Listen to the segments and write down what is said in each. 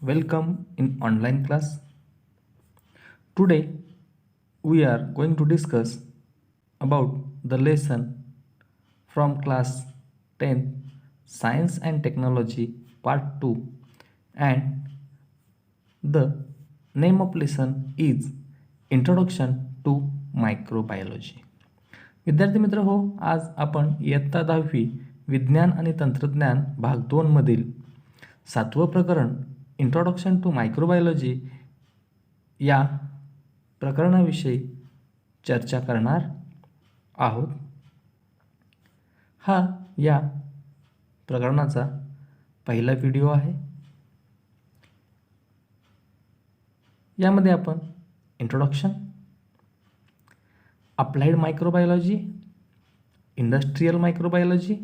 Welcome in online class. Today we are going to discuss about the lesson from class 10 Science and Technology part 2, and the name of lesson is Introduction to Microbiology. विद्यार्थी मित्र हो, आज आपण इयत्ता 10वी विज्ञान आणि तंत्रज्ञान भाग 2 मधील 7वं प्रकरण इंट्रोडक्शन टू मायक्रोबायोलॉजी या प्रकरणाविषयी चर्चा करणार आहोत. हा या प्रकरणाचा पहिला व्हिडिओ आहे. यामध्ये आपण introduction, applied microbiology, industrial microbiology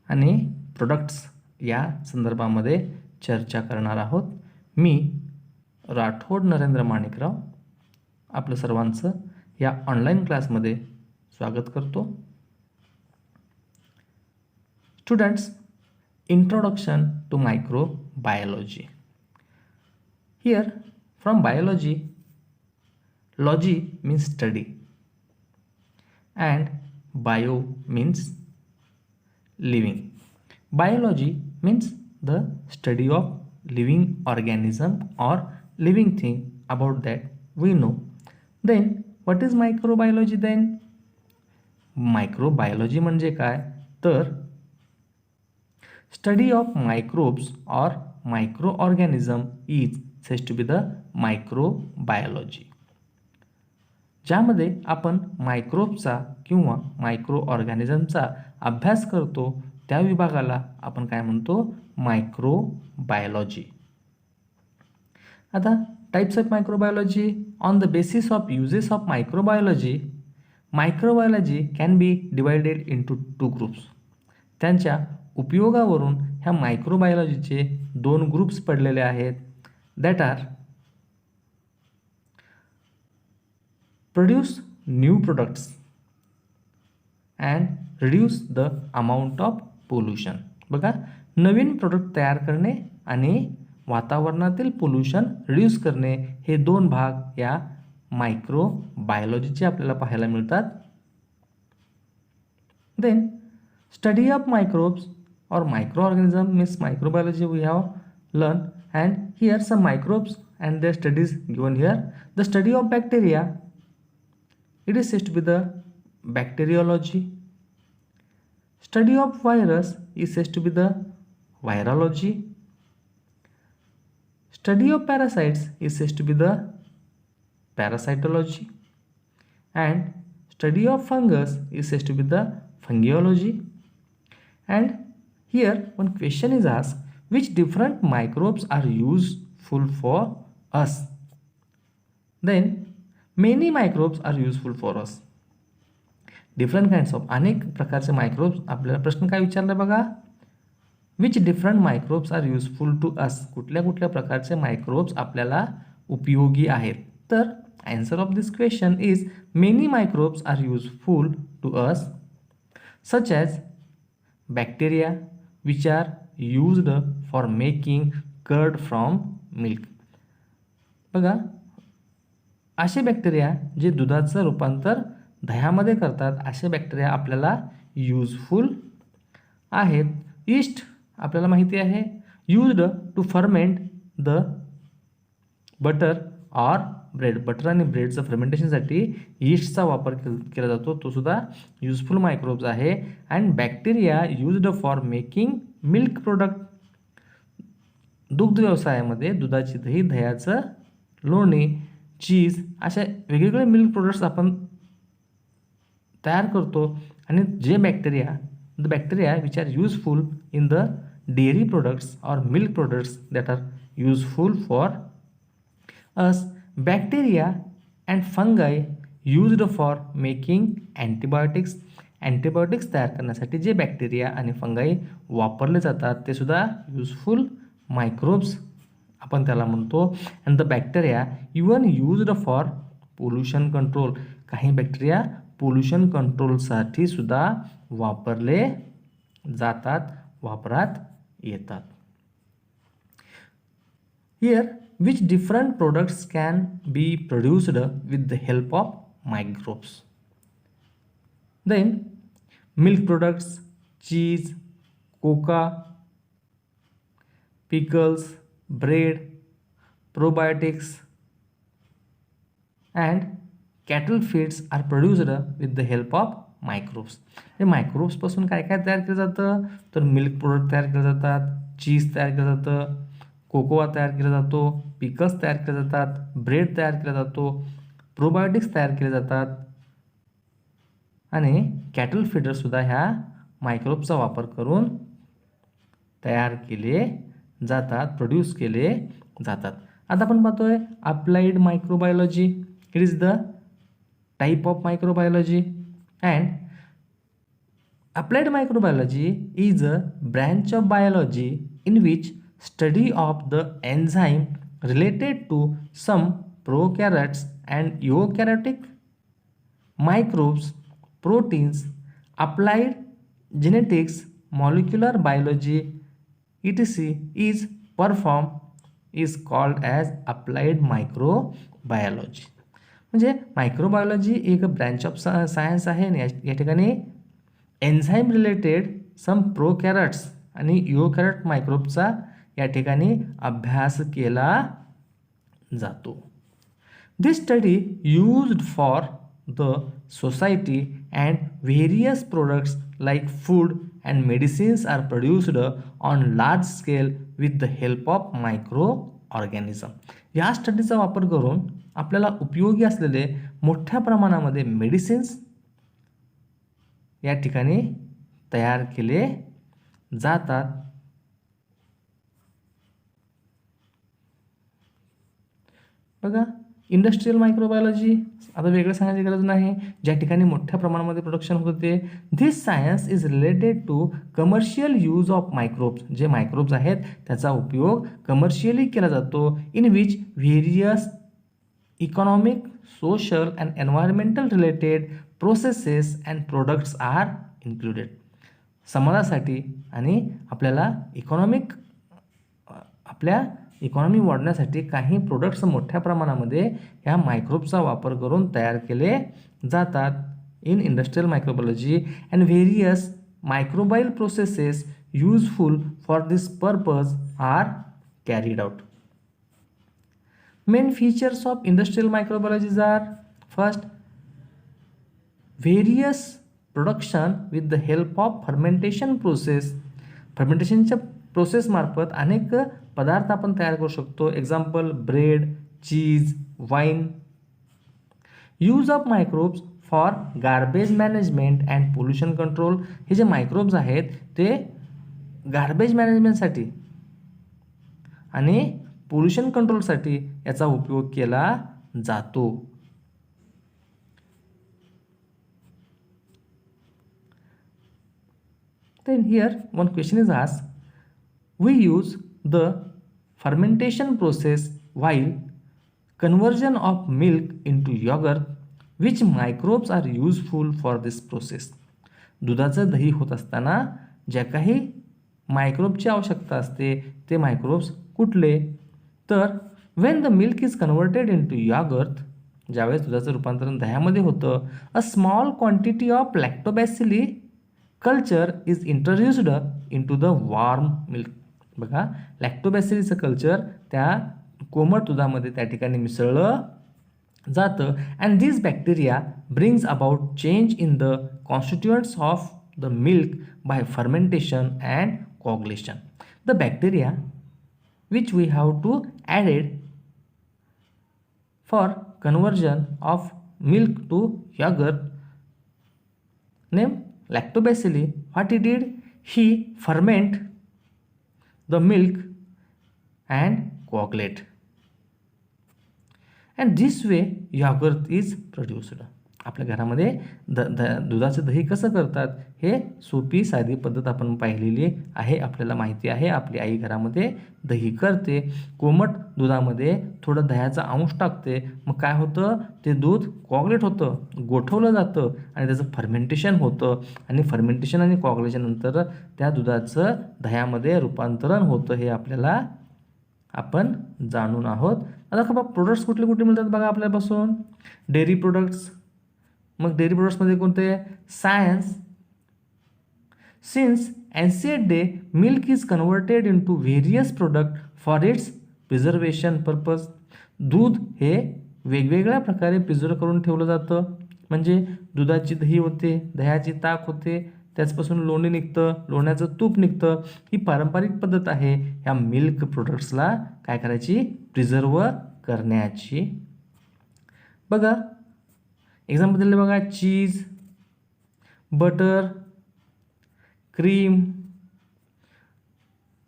आणि प्रोडक्ट्स या संदर्भामध्ये चर्चा करणार आहोत. मी राठोड नरेंद्र माणिकराव आपलं सर्वांचं या ऑनलाईन क्लासमध्ये स्वागत करतो. Students, introduction to microbiology. Here from biology, logy means study and bio means living. Biology means the study of living organism or living thing, about that we know. Then what is microbiology then? Microbiology म्हणजे काय तर study of microbes or microorganism is said to be the microbiology. ज्यामध्ये आपण मायक्रोबचा किंवा micro ऑर्गॅनिझमचा अभ्यास करतो त्या विभागाला आपण काय म्हणतो? मायक्रोबायोलॉजी. आता types of microbiology. On the basis of uses of microbiology, microbiology can be divided into 2 groups. त्यांच्या उपयोगावरून ह्या मायक्रोबायोलॉजीचे 2 ग्रुप्स पडलेले आहेत. That are produce new products and reduce the amount of pollution. बघा, नवीन प्रोडक्ट तयार करणे आणि वातावरणातील पोल्युशन रिड्यूस करणे हे 2 भाग या मायक्रोबायोलॉजीचे आपल्याला पाहायला मिळतात. Then study of microbes or microorganism means microbiology we have learned, and here some microbes and their studies given here. The study of bacteria, it is said to be the bacteriology. Study of virus is said to be the virology. Study of parasites is said to be the parasitology. And study of fungus is said to be the fungiology. And here one question is asked, which different microbes are useful for us? Then many microbes are useful for us. Different kinds of, अनेक प्रकारचे microbes. आपल्याला प्रश्न काय विचारला बघा, which different microbes are useful to us. कुठल्या कुठल्या प्रकारचे मायक्रोब्स आपल्याला उपयोगी आहेत. तर answer of this question is many microbes are useful to us, such as bacteria which are used for making curd from milk. बघा, असे बॅक्टेरिया जे दुधाचं रूपांतर दह्यामध्ये करतात, असे बॅक्टेरिया आपल्याला यूजफुल आहेत. ईस्ट आपल्याला माहिती आहे, used to ferment the butter or bread. Butter आणि ब्रेडचं फर्मेंटेशनसाठी ईस्टचा वापर केला जातो, तो सुद्धा युजफुल मायक्रोब्स आहे. And bacteria used for making milk product. दुग्ध व्यवसायामध्ये दुधाची दही, दह्याचं लोणी, चीज अशा वेगवेगळे मिल्क प्रोडक्ट्स आपण तयार करतो. आणि जे the bacteria which are useful in the dairy products और milk products that are useful for us. Bacteria and fungi used for making antibiotics. Antibiotics तयार करण्यासाठी जे बॅक्टेरिया आणि फंगाई वापरले जातात ते सुद्धा युजफुल मायक्रोब्स आपण त्याला म्हणतो. And the bacteria even used for pollution control. काही बॅक्टेरिया पोल्युशन कंट्रोलसाठी सुद्धा वापरले जातात, वापरात येतात. Here, which different products can be produced with the help of microbes? Then, milk products, cheese, coca, pickles, bread, probiotics, and cattle feeds are produced with the help of microbes. हे मायक्रोब्सपासून काय काय तयार केलं जातं, तर मिल्क प्रोडक्ट तयार केले जातात, चीज तयार केलं जातं, कोकोआ तयार केला जातो, पिकल्स तयार केले जातात, ब्रेड तयार केला जातो, प्रोबायोटिक्स तयार केले जातात आणि कॅटल फीडरसुद्धा ह्या मायक्रोब्सचा वापर करून तयार केले जातात, प्रोड्यूस केले जातात. आता आपण पाहतोय applied microbiology. It is the type of microbiology. And applied microbiology is a branch of biology in which study of the enzyme related to some prokaryotes and eukaryotic microbes, proteins, applied genetics, molecular biology, etc. is called as applied microbiology. म्हणजे microbiology एक branch of science आहे आणि या ठिकाणी enzyme related सम प्रोकॅरट्स आणि युकॅरट मायक्रोबचा या ठिकाणी अभ्यास केला जातो. This study used for the society and various products like food and medicines are produced on large scale with the help of micro organism. या स्टडीचा वापर करून आपल्याला उपयोगी असलेले मोठ्या प्रमाणामध्ये मेडिसिन्स या ठिकाणी तयार केले जातात. बघा, इंडस्ट्रियल मायक्रोबायोलॉजी आता वेगळं सांगायची गरज नाही, ज्या ठिकाणी मोठ्या प्रमाणामध्ये प्रोडक्शन होते. This science is related to commercial use of microbes. जे मायक्रोब्स आहेत त्याचा उपयोग कमर्शियली केला जातो. In which various economic, social and environmental related processes and products are included. समाजासाठी आणि आपल्याला आपल्या इकॉनॉमी वाढण्यासाठी काही प्रोडक्ट्स मोठ्या प्रमाणामध्ये ह्या मायक्रोब्सचा वापर करून तयार केले जातात. In industrial microbiology and various microbial processes useful for this purpose are carried out. Main features of industrial microbiologies are first, various production with the help of fermentation process. फर्मेंटेशनच्या प्रोसेसमार्फत अनेक पदार्थ आपण तयार करू शकतो. Example bread, cheese, wine. Use of microbes for garbage management and pollution control. हे जे मायक्रोब्स आहेत ते गार्बेज मॅनेजमेंटसाठी आणि पोल्युशन कंट्रोलसाठी याचा उपयोग केला जातो. Then here one question is asked, we use the fermentation process while conversion of milk into yogurt. Which microbes are useful for this process? दुधाचं दही होत असताना ज्या काही मायक्रोबची आवश्यकता असते ते मायक्रोब्स कुठले? तर when the milk is converted into yogurt, ज्यावेळेस दुधाचं रूपांतरण दह्यामध्ये होतं, a small quantity of lactobacilli culture is introduced into the warm milk. बघा, लॅक्टोबॅसिलीचं कल्चर त्या कोमट दुधामध्ये त्या ठिकाणी मिसळलं जातं. And this bacteria brings about change in the constituents of the milk by fermentation and coagulation. The bacteria which we have to added for conversion of milk to yogurt name Lactobacilli. What he did? He ferment the milk and coagulate. And this way yogurt is produced. आपल्या घरामध्ये दुधाचं दही कसं करतात हे सोपी साधी पद्धत आपण पाहिलेली आहे, आपल्याला माहिती आहे. आपली आई घरामध्ये दही करते, कोमट दुधामध्ये थोडं दह्याचा अंश टाकते, मग काय होतं, ते दूध कॉग्युलेट होतं, गोठवलं जातं आणि त्याचं फर्मेंटेशन होतं आणि फर्मेंटेशन आणि कॉग्युलेशननंतर त्या दुधाचं दह्यामध्ये रूपांतरण होतं. हे आपल्याला आपण जाणून आहोत. आता का प्रोडक्ट्स कुठले कुठले मिळतात बघा आपल्यापासून. Dairy products. मग डेअरी प्रोडक्ट्समध्ये कोणते? Science. Since ancient day milk is converted into various product for its preservation purpose. दूध हे वेगवेगळ्या प्रकारे प्रिझर्व करून ठेवलं जातं. म्हणजे दुधाची दही होते, दह्याची ताक होते, त्याचपासून लोणी निघतं, लोण्याचं तूप निघतं. ही पारंपरिक पद्धत आहे ह्या मिल्क प्रोडक्ट्सला काय करायची? प्रिझर्व करण्याची. बघा एक्झाम्पल दिले बघा. Cheese, butter, cream,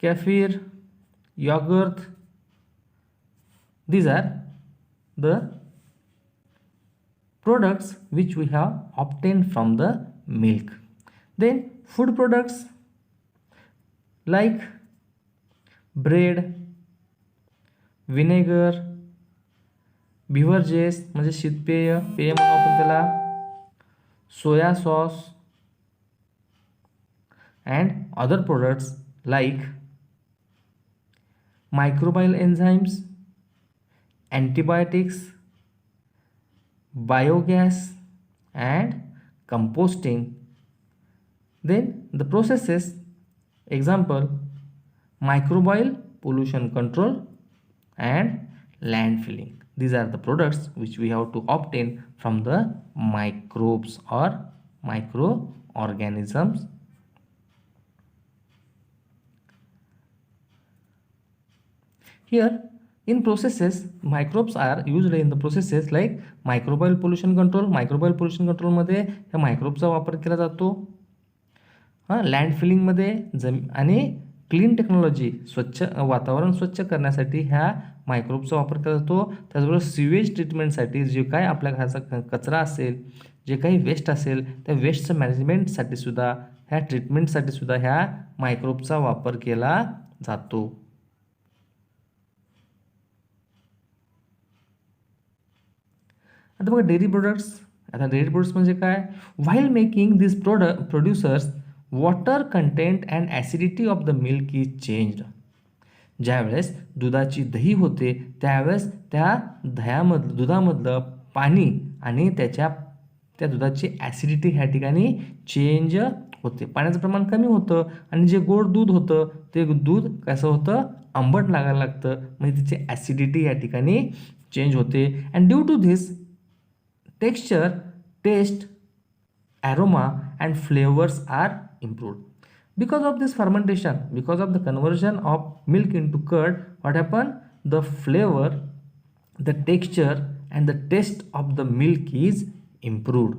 kefir, yogurt. These are the products which we have obtained from the milk. Then food products like bread, vinegar, beverages म्हणजे शीतपेय, पेय म्हणून आपण त्याला, soya sauce and other products like microbial enzymes, antibiotics, biogas and composting. Then the processes, example microbial pollution control and landfilling. These are the products which we have to obtain from the microbes or microorganisms. Here in processes, microbes are used in the processes like microbial pollution control. Microbial pollution control मध्ये ह्या मायक्रोबचा वापर केला जातो. Land फिलिंगमध्ये आणि clean technology, स्वच्छ वातावरण स्वच्छ करण्यासाठी ह्या मायक्रोबचा वापर केला जातो. त्याचबरोबर सिवेज ट्रीटमेंटसाठी जे काय आपल्या घराचा कचरा असेल, जे काही वेस्ट असेल, त्या वेस्टचं मॅनेजमेंटसाठी सुद्धा, ह्या ट्रीटमेंटसाठी सुद्धा ह्या मायक्रोबचा वापर केला जातो. आता बघा डेअरी प्रोडक्ट्स. आता डेअरी प्रोडक्ट्स म्हणजे काय? While making this producers water content and acidity of the milk is changed. ज्यावेळेस दुधाची दही होते त्यावेळेस त्या दुधामधलं पाणी आणि त्या दुधाची ॲसिडिटी ह्या ठिकाणी चेंज होते. पाण्याचं प्रमाण कमी होतं आणि जे गोड दूध होतं ते दूध कसं होतं? आंबट लागायला लागतं. म्हणजे तिची ॲसिडिटी या ठिकाणी चेंज होते. And due to this texture, taste, aroma and flavors are improved. Because of this fermentation, because of the conversion of milk into curd, what happened? The flavor, the texture and the taste of the milk is improved.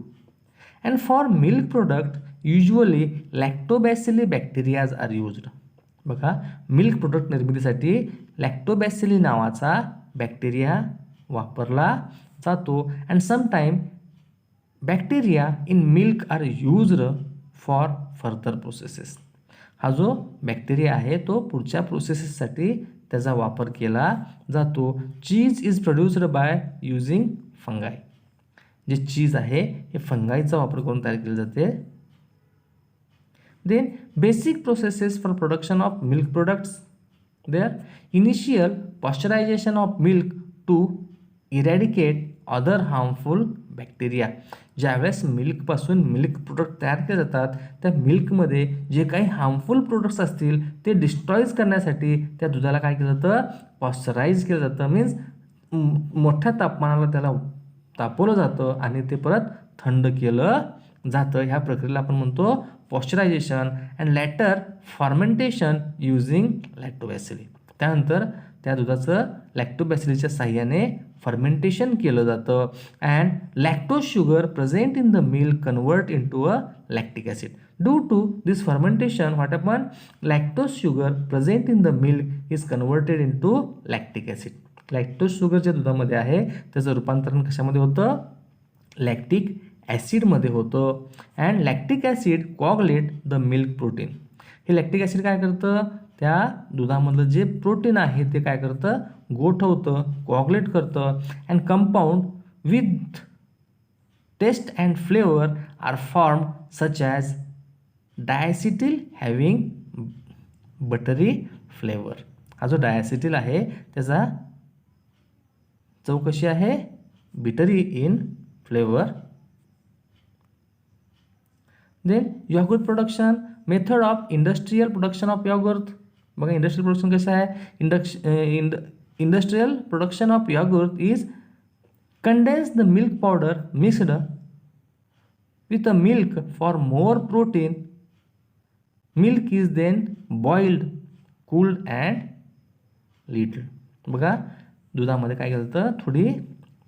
And for milk product, usually lactobacilli bacteria are used. बघा milk product निर्मितीसाठी lactobacilli नावाचा bacteria वापरला जातो. And sometime bacteria in milk are used for further processes. हा जो bacteria आहे तो पुढच्या प्रोसेसेससाठी त्याचा वापर केला जातो. Cheese is produced by using fungi. जे चीज आहे हे फंगाईचा वापर करून तयार केले जाते. Then basic processes for production of milk products. There initial pasteurization of milk to eradicate other harmful bacteria. ज्यावेळेस मिल्कपासून मिल्क प्रोडक्ट तयार केले जातात त्या मिल्कमध्ये जे काही हार्मफुल प्रोडक्ट्स असतील ते डिस्ट्रॉईज करण्यासाठी त्या दुधाला काय केलं जातं? पॉस्चराईज केलं जातं. मीन्स मोठ्या तापमानाला त्याला तापवलं जातं आणि ते परत थंड केलं जातं. ह्या प्रक्रियेला आपण म्हणतो pasteurization. And later fermentation using lactobacilli. त्यानंतर त्या दुधाचं लॅक्टोबॅसिलीच्या साह्याने फर्मेंटेशन केलं जातं. And lactose sugar present in the milk convert into a lactic acid. Due to this fermentation what happen? Lactose sugar present in the milk is converted into lactic acid. Lactose sugar जे दुधामध्ये आहे त्याचं रूपांतरण कशामध्ये होतं? Lactic ॲसिडमध्ये होतं. And lactic acid coagulate the milk protein. हे लॅक्टिक ॲसिड काय करतं? त्या दुधामधलं जे प्रोटीन आहे ते काय करतं? गोठवतं, कॉगलेट करतं. And compound with taste and flavour are form such as diacetyl having buttery flavour. हा जो डायसिटिल आहे त्याचा चव कशी आहे, buttery in flavour. Then yogurt production, method of industrial production of yogurt. बघा इंडस्ट्रियल प्रोडक्शन कसं आहे, industrial production of yogurt is condense the milk powder mixed with the milk for more protein. Milk is then boiled, cooled and lit. बघा दुधामध्ये काय केलं तर थोडी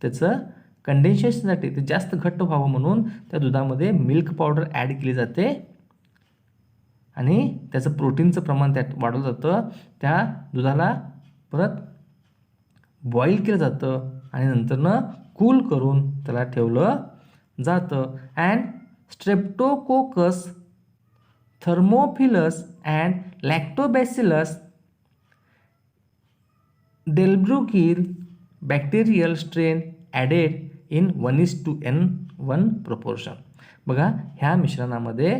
त्याचं कंडेन्सेशनसाठी ते जास्त घट्ट व्हावं म्हणून त्या दुधामध्ये मिल्क पावडर ॲड केली जाते आणि त्याचं प्रोटीनचं प्रमाण त्यात वाढवलं जातं. त्या दुधाला परत बॉईल केलं जातं आणि नंतरनं कूल करून त्याला ठेवलं जातं. And streptococcus, thermophilus and lactobacillus delbrueckii bacterial strain added in 1:n1 proportion. बघा ह्या मिश्रणामध्ये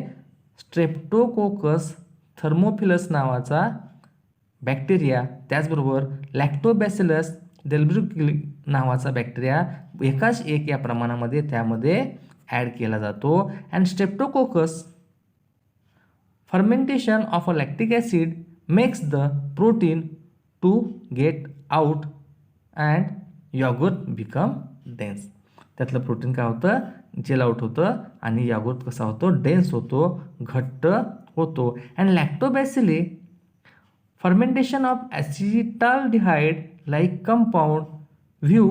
स्ट्रेप्टोकोकस, थर्मोफिलस नावाचा बॅक्टेरिया, त्याचबरोबर लॅक्टोबॅसिलस डेल्ब्रुकिल नावाचा बॅक्टेरिया एकाच एक या प्रमाणामध्ये त्यामध्ये ॲड केला जातो. And streptococcus fermentation of a lactic acid makes the protein to get out and yogurt become dense. त्यातलं प्रोटीन काय होतं, जेल आउट होतं आणि यॉगर्ट कसा होतो, डेन्स होतो, घट्ट होतो. And lactobacilli fermentation of acetaldehyde like compound view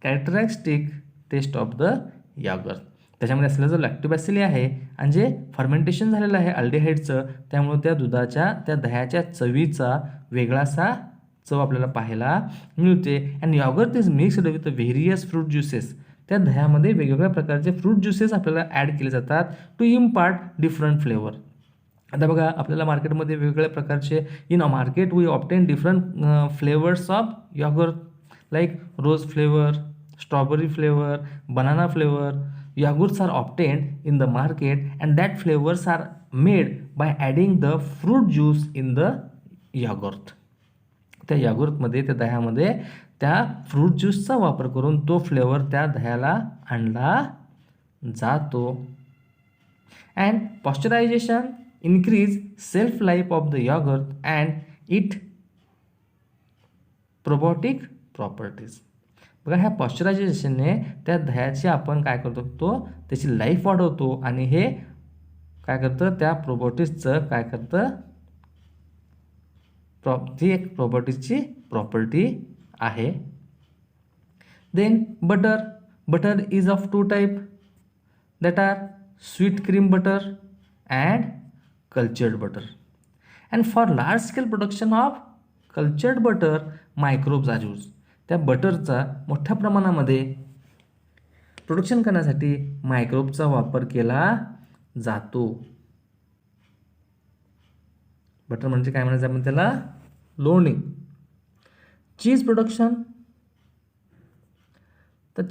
characteristic taste of the yogurt. त्याच्यामध्ये असलेलं जो लॅक्टोबॅसिली आहे आणि जे फर्मेंटेशन झालेलं आहे अल्डिहाइडचं, त्यामुळे त्या दुधाच्या त्या दह्याच्या चवीचा वेगळासा चव आपल्याला पाहायला मिळते. And yogurt is mixed with various fruit juices. त्या दह्यामध्ये वेगवेगळ्या प्रकारचे फ्रूट ज्युसेस आपल्याला ॲड केले जातात टू इम्पार्ट डिफरंट फ्लेवर. आता बघा आपल्याला मार्केटमध्ये वेगवेगळ्या प्रकारचे in a market we obtain different flavours of yogurt like rose flavour, strawberry flavour, banana flavour. Yogurts are obtained in the market and that flavors are made by adding the fruit juice in the yogurt. त्या यॉगर्टमध्ये त्या दह्यामध्ये त्या fruit ज्यूसचा वापर करून तो flavour त्या दह्याला आणला जातो. And pasteurization increase shelf life of the yogurt and it probiotic properties. बघा ह्या पॉस्चरायझेशनने त्या दह्याची आपण काय करतो, त्याची लाईफ वाढवतो आणि हे काय करतं, त्या प्रोबॉटिजचं काय करतं, ती एक प्रोबॉटिजची प्रॉपर्टी आहे. Then butter is of two type that are sweet cream butter and cultured butter. And for large scale production of cultured butter microbes are use. त्या बटरचा मोठ्या प्रमाणामध्ये प्रोडक्शन करण्यासाठी मायक्रोबचा वापर केला जातो. बटर म्हणजे काय म्हणायचं आपण त्याला, लोणी. चीज प्रोडक्शन, तर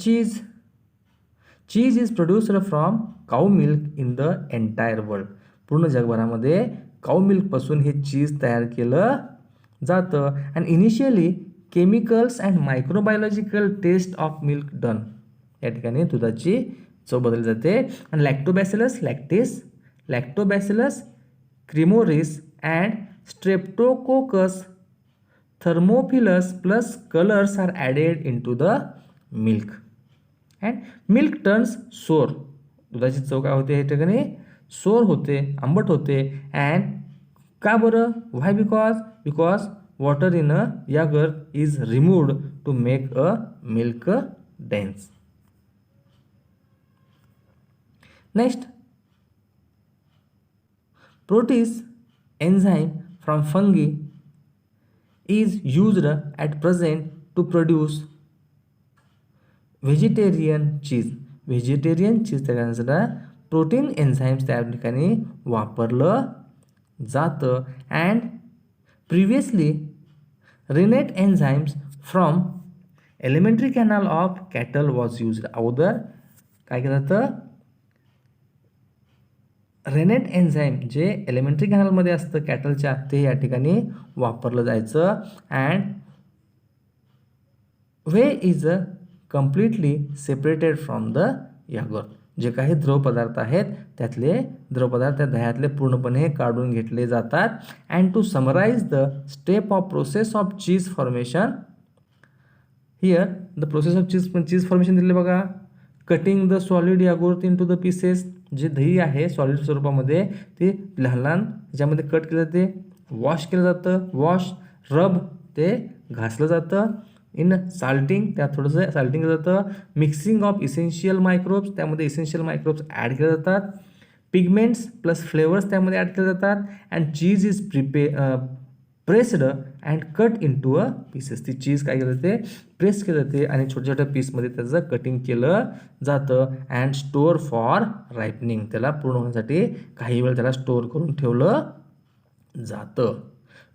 cheese is produced from cow milk in the entire world. पूर्ण जगभरामध्ये काऊ मिल्कपासून हे चीज तयार केलं जातं. And initially chemicals and microbiological test of milk done. या ठिकाणी दुधाची चव बदलली जाते. आणि lactobacillus cremoris and streptococcus thermophilus plus colours are added into the milk and milk turns sour. दुधाची चव काय होते या ठिकाणी, सोर होते, आंबट होते. अँड का बरं, व्हाय, because water in a yogurt is removed to make a milk dense. Next, protease enzyme from fungi is used at present to produce vegetarian cheese तयार करण्यासाठी प्रोटीन एन्झाईम्स त्या ठिकाणी वापरलं जातं. And previously renate enzymes from elementary canal of cattle was used. अगोदर काय केलं जातं, रेनेट एन्झाईम जे एलिमेंटरी कॅनलमध्ये असतं कॅटलच्या ते या ठिकाणी वापरलं जायचं. And whey is completely separated from the yogurt. जे काही द्रवपदार्थ आहेत त्यातले द्रवपदार्थ त्या दह्यातले पूर्णपणे काढून घेतले जातात. And to summarize the step of process of cheese formation, here the process of cheese formation दिले बघा. Cutting the solid yogurt into the pieces. जे दही आहे सॉलिड स्वरूपामध्ये ते लहान लहान ह्याच्यामध्ये कट केलं जाते. वॉश केलं जातं. वॉश रब ते घासलं जातं. इन साल्टिंग त्यात थोडंसं साल्टिंग केलं जातं. मिक्सिंग ऑफ इसेन्शियल मायक्रोब्स त्यामध्ये इसेन्शियल मायक्रोब्स ॲड केले जातात. पिगमेंट्स प्लस फ्लेवर्स त्यामध्ये ॲड केले जातात. And cheese is pressed and cut in two pieces. ती चीज काय केलं जाते प्रेस केलं जाते आणि छोट्या छोट्या पीसमध्ये त्याचं कटिंग केलं जातं. And store for ripening. त्याला पूर्ण होण्यासाठी काही वेळ त्याला स्टोअर करून ठेवलं जातं.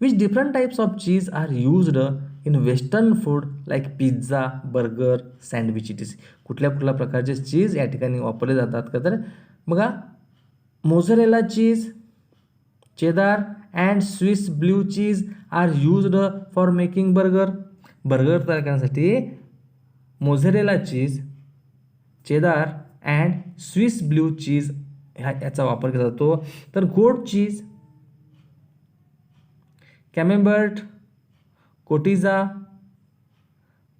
Which different types of cheese are used in western food like pizza, burger, sandwich it is. कुठल्या कुठल्या प्रकारचे चीज या ठिकाणी वापरले जातात का तर बघा, mozzarella cheese, cheddar and swiss blue cheese are used for making burger. Burger तयार करण्यासाठी mozzarella cheese, cheddar and swiss blue cheese याचा वापर केला जातो. तर goat cheese, camembert, cotija,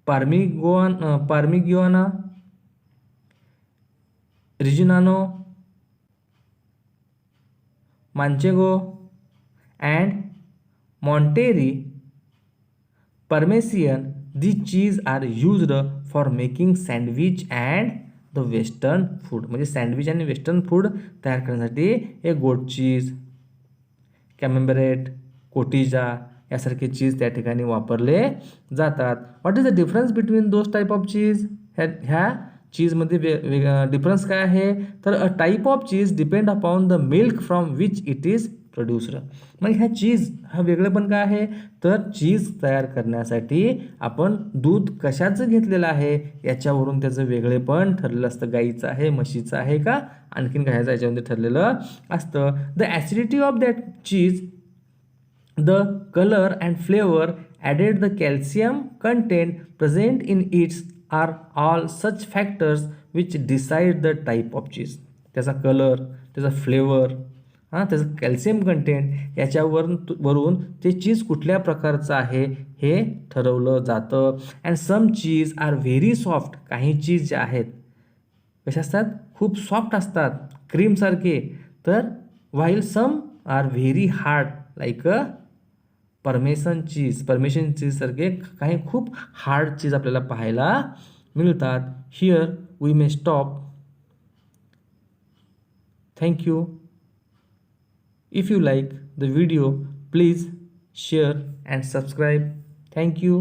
parmigiana, reggiano, manchego and monterey parmesan. these cheese are used for making sandwich and the western food. म्हणजे sandwich आणि western food तयार करण्यासाठी हे गोट चीज, कॅमेंबरेट, कोटिजा यासारखे चीज त्या ठिकाणी वापरले जातात. What is the difference between those type of cheese. ह्या चीजमध्ये डिफरन्स काय आहे तर a type of cheese depend upon the milk from which it is produced. मग ह्या चीज हा वेगळेपण काय आहे तर चीज तयार करण्यासाठी आपण दूध कशाचं घेतलेलं आहे याच्यावरून त्याचं वेगळेपण ठरलेलं असतं. गाईचं आहे, म्हशीचं आहे का आणखीन काय याच्यामध्ये ठरलेलं असतं. The acidity of that cheese, the colour and flavour added, the calcium content present in its are all such factors which decide the type of cheese. त्याचा कलर, त्याचा फ्लेवर, त्याचं कॅल्शियम कंटेंट याच्यावरून ते चीज कुठल्या प्रकारचं आहे हे ठरवलं जातं. And some cheese are very soft. काही चीज ज्या आहेत कशा असतात खूप सॉफ्ट असतात क्रीमसारखे. तर while some are very hard like parmesan cheese सारखे काही खूप हार्ड चीज आपल्याला पाहायला मिळतात. Here we may stop. Thank you. If you like the video, please share and subscribe. Thank you.